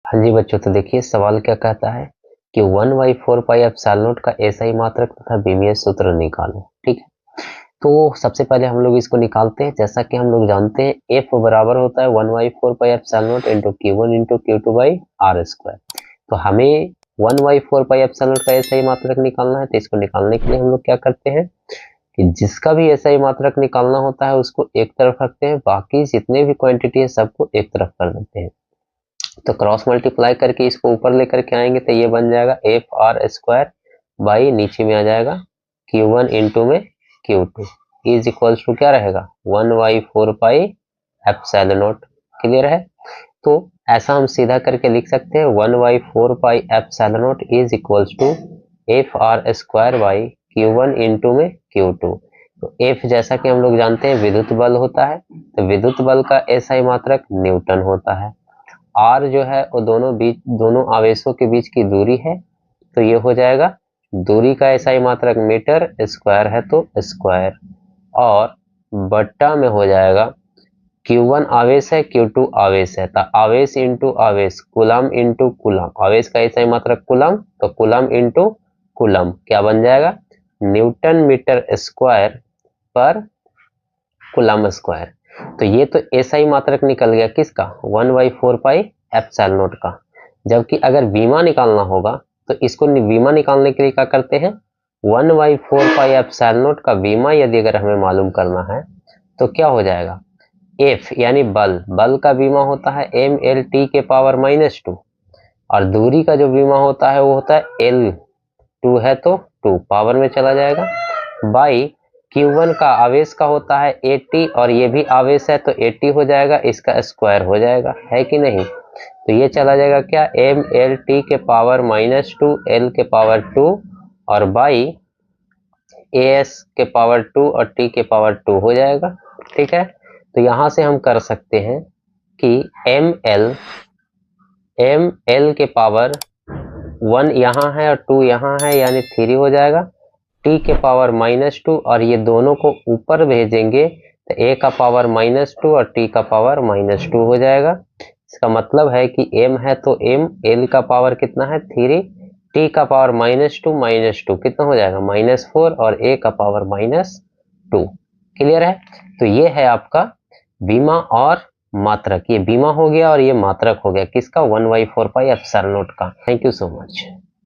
हाँ जी बच्चों, तो देखिए सवाल क्या कहता है कि 1/4 पाई एप्सिलॉन नॉट का एसआई मात्रक तथा विमीय सूत्र निकालो। ठीक है, तो सबसे पहले हम लोग इसको निकालते हैं। जैसा कि हम लोग जानते हैं एफ बराबर होता है 1/4 pi epsilon naught into Q1 into Q2 by R square. तो हमें 1/4 पाई एप्सिलॉन नॉट का एसआई मात्रक निकालना है। तो इसको निकालने के लिए हम लोग क्या करते हैं कि जिसका भी एसआई मात्रक निकालना होता है उसको एक तरफ रखते हैं, बाकी जितने भी क्वांटिटी है सबको एक तरफ कर देते हैं। तो क्रॉस मल्टीप्लाई करके इसको ऊपर लेकर के आएंगे तो ये बन जाएगा एफ आर स्क्वायर बाई नीचे में आ जाएगा Q1 इंटू में Q2 इज इक्वल्स टू क्या रहेगा 1/4 पाई एप्सिलॉन नॉट। क्लियर है? तो ऐसा हम सीधा करके लिख सकते हैं 1/4 pi epsilon naught is equals to F R square by Q1 into में Q2। तो एफ जैसा कि हम लोग जानते हैं विद्युत बल होता है, तो विद्युत बल का एसआई मात्रक न्यूटन होता है। आर जो है वो दोनों आवेशों के बीच की दूरी है, तो ये हो जाएगा दूरी का एसआई मात्रक मीटर, स्क्वायर है तो स्क्वायर, और बट्टा में हो जाएगा Q1 आवेश है, Q2 आवेश है, तो आवेश इंटू आवेश, कुलम इंटू कुलम, आवेश का एसआई मात्रक कुलम, तो कुलम इंटू कुलम क्या बन जाएगा Newton metre square per coulomb square. तो ये तो एसआई मात्रक निकल गया किसका 1/4 पाई एप्सिलॉन नॉट का। जबकि अगर विमा निकालना होगा तो इसको विमा निकालने के लिए क्या करते हैं 1/4 पाई एप्सिलॉन नॉट का विमा यदि अगर हमें मालूम करना है तो क्या हो जाएगा एफ यानी बल का विमा होता है mLT के पावर -2, और दूरी का जो विमा होता है वो होता है L2 है तो 2 पावर में चला जाएगा बाई Q1 का आवेश का होता है 80 और ये भी आवेश है तो 80 हो जाएगा, इसका स्क्वायर हो जाएगा, है कि नहीं? तो ये चला जाएगा क्या mLT के पावर -2 L के पावर 2 और बाई AS के पावर 2 और T के पावर 2 हो जाएगा। ठीक है, तो यहां से हम कर सकते हैं कि ml के पावर 1 यहाँ है और 2 यहाँ है यानी 3 हो जाएगा, T के पावर -2 और ये दोनों को ऊपर भेजेंगे तो A का पावर -2 और T का पावर -2 हो जाएगा। इसका मतलब है कि M है तो M, L का पावर कितना है 3, T का पावर -2 कितना हो जाएगा -4 और A का पावर -2। क्लियर है? तो ये है आपका बीमा और मात्रक, ये बीमा हो गया और ये मात्रक हो गया किसका 1/4 पाई एप्सिलॉन नॉट का। Thank you so much.